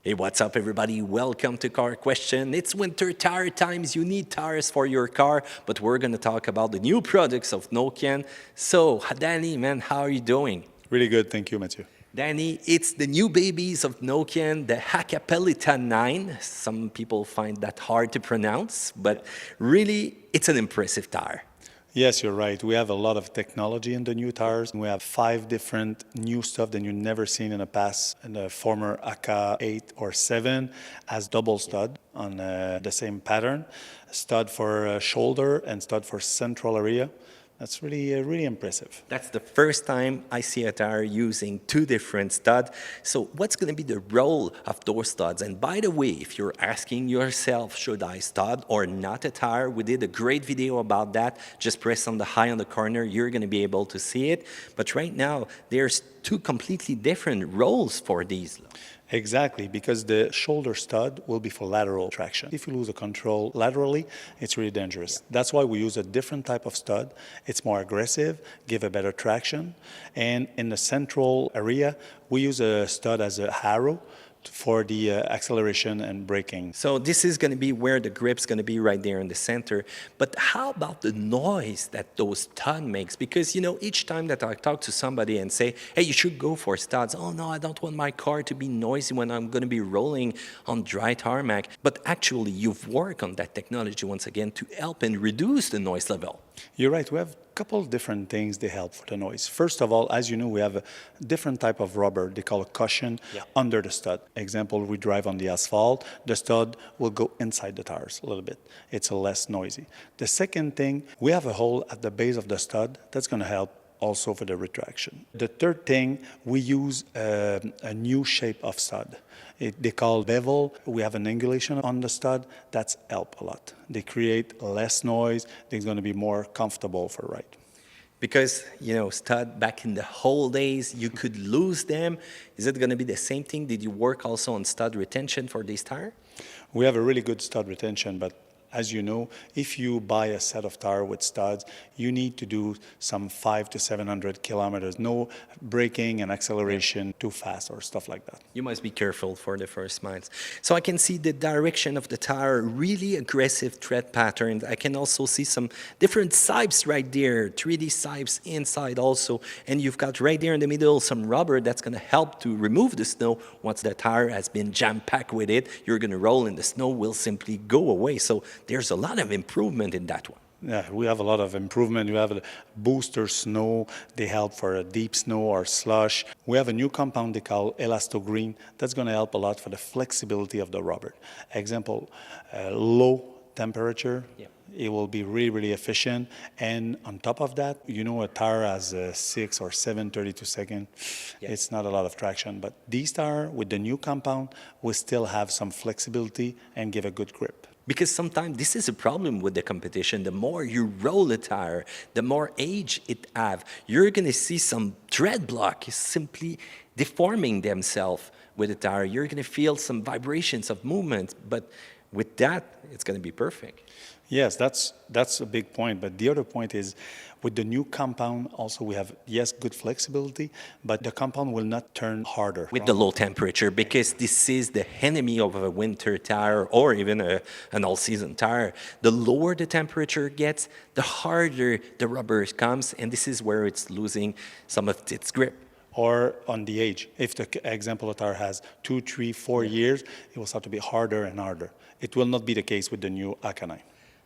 Hey, what's up, everybody? Welcome to Car Question. It's winter tire times. You need tires for your car, but we're going to talk about the new products of Nokian. So, Danny, man, how are you doing? Really good, thank you, Mathieu. Danny, it's the new babies of Nokian, the Hakkapeliitta 9. Some people find that hard to pronounce, but really, it's an impressive tire. Yes, you're right. We have a lot of technology in the new tires. We have 5 different new stuff that you've never seen in the past. In the former Akka 8 or 7 has double stud on the same pattern, stud for shoulder and stud for central area. That's really impressive. That's the first time I see a tire using 2 different studs. So what's going to be the role of those studs? And by the way, if you're asking yourself, should I stud or not a tire? We did a great video about that. Just press on the high on the corner. You're going to be able to see it. But right now, there's 2 completely different roles for these. Exactly, because the shoulder stud will be for lateral traction. If you lose the control laterally, it's really dangerous. That's why we use a different type of stud. It's more aggressive, give a better traction. And in the central area, we use a stud as a harrow for the acceleration and braking. So this is going to be where the grip's going to be right there in the center. But how about the noise that those studs makes? Because, you know, each time that I talk to somebody and say, hey, you should go for studs. Oh, no, I don't want my car to be noisy when I'm going to be rolling on dry tarmac. But actually, you've worked on that technology once again to help and reduce the noise level. You're right. We have a couple of different things that help for the noise. First of all, as you know, we have a different type of rubber. They call it cushion under the stud. Example, we drive on the asphalt. The stud will go inside the tires a little bit. It's less noisy. The second thing, we have a hole at the base of the stud that's going to help also for the retraction. The third thing, we use a new shape of stud. They call bevel. We have an angulation on the stud. That's help a lot. They create less noise. They're going to be more comfortable for ride. Because, you know, stud back in the whole days, you could lose them. Is it going to be the same thing? Did you work also on stud retention for this tire? We have a really good stud retention, but as you know, if you buy a set of tire with studs, you need to do some 500 to 700 kilometers. No braking and acceleration too fast or stuff like that. You must be careful for the first miles. So I can see the direction of the tire, really aggressive tread patterns. I can also see some different sipes right there, 3D sipes inside also. And you've got right there in the middle some rubber that's going to help to remove the snow. Once the tire has been jam-packed with it, you're going to roll and the snow will simply go away. So there's a lot of improvement in that one. Yeah, we have a lot of improvement. We have a booster snow. They help for a deep snow or slush. We have a new compound they call Elastogreen. That's going to help a lot for the flexibility of the rubber. Example, low temperature. Yeah. It will be really efficient. And on top of that, you know, a tire has 6 or 7 32 seconds. Yeah. It's not a lot of traction. But these tires, with the new compound, will still have some flexibility and give a good grip. Because sometimes this is a problem with the competition. The more you roll a tire, the more age it have. You're going to see some tread block simply deforming themselves with the tire. You're going to feel some vibrations of movement, but with that, it's going to be perfect. Yes, that's a big point. But the other point is, with the new compound, also we have, yes, good flexibility, but the compound will not turn harder. With the low temperature, because this is the enemy of a winter tire or even an all-season tire. The lower the temperature gets, the harder the rubber comes, and this is where it's losing some of its grip. Or on the age. If the example of tire has 2, 3, 4 years, it will start to be harder and harder. It will not be the case with the new Akka 9.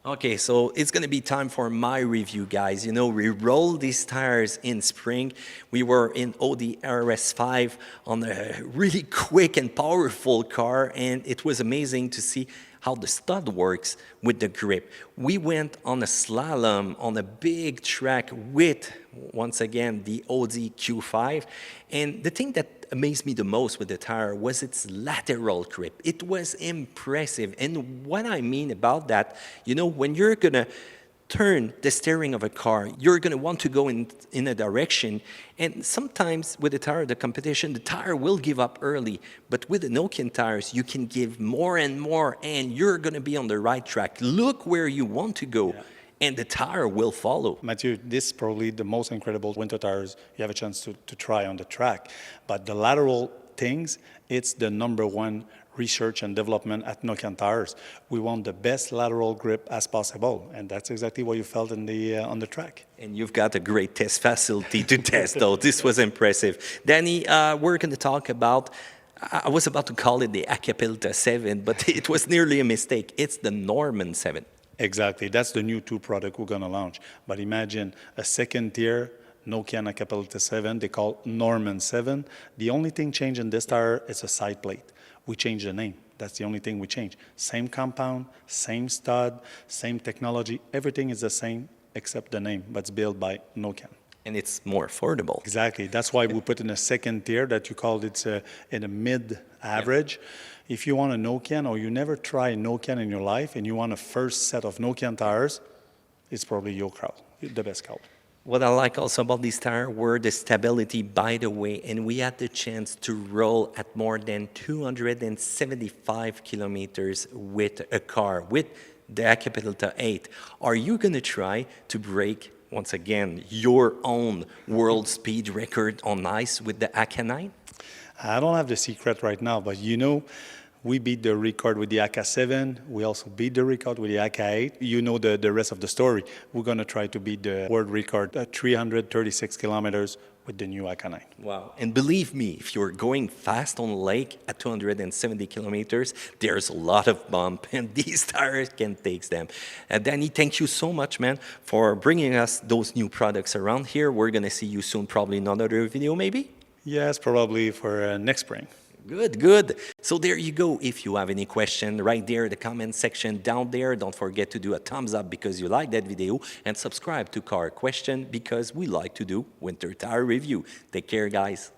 Okay, so it's going to be time for my review, guys. You know, we rolled these tires in spring. We were in Audi RS5 on a really quick and powerful car, and it was amazing to see how the stud works with the grip. We went on a slalom on a big track with, once again, the Audi Q5. And the thing that amazed me the most with the tire was its lateral grip. It was impressive. And what I mean about that, you know, when you're going to turn the steering of a car, you're going to want to go in a direction. And sometimes with the tire, the competition, the tire will give up early. But with the Nokian tires, you can give more and more, and you're going to be on the right track. Look where you want to go. Yeah. And the tire will follow. Mathieu, this is probably the most incredible winter tires you have a chance to try on the track. But the lateral things, it's the #1 research and development at Nokian Tires. We want the best lateral grip as possible, and that's exactly what you felt in the on the track. And you've got a great test facility to test, though. This was impressive. Danny, we're going to talk about, I was about to call it the Acapelta 7, but it was nearly a mistake. It's the Norman 7. Exactly. That's the new 2 product we're going to launch. But imagine a second tier Nokian Acapelta 7, they call Norman 7. The only thing changed in this tire is a side plate. We changed the name. That's the only thing we changed. Same compound, same stud, same technology. Everything is the same except the name, but it's built by Nokian. And it's more affordable. Exactly. That's why we put in a second tier that you called it in a mid-average. Yeah. If you want a Nokian or you never try Nokian in your life and you want a first set of Nokian tires, it's probably your crowd, the best crowd. What I like also about this tire were the stability, by the way, and we had the chance to roll at more than 275 kilometers with a car, with the Acapelta 8. Are you going to try to break, once again, your own world speed record on ice with the ACA 9? I don't have the secret right now, but you know, we beat the record with the ACA 7. We also beat the record with the ACA 8. You know the rest of the story. We're going to try to beat the world record at 336 kilometers with the new ACA 9. Wow. And believe me, if you're going fast on the lake at 270 kilometers, there's a lot of bump, and these tires can take them. Danny, thank you so much, man, for bringing us those new products around here. We're going to see you soon, probably in another video, maybe? Yes, probably for next spring. Good, good. So there you go. If you have any question, right there, the comment section down there. Don't forget to do a thumbs up because you like that video, and subscribe to Car Question because we like to do winter tire review. Take care, guys.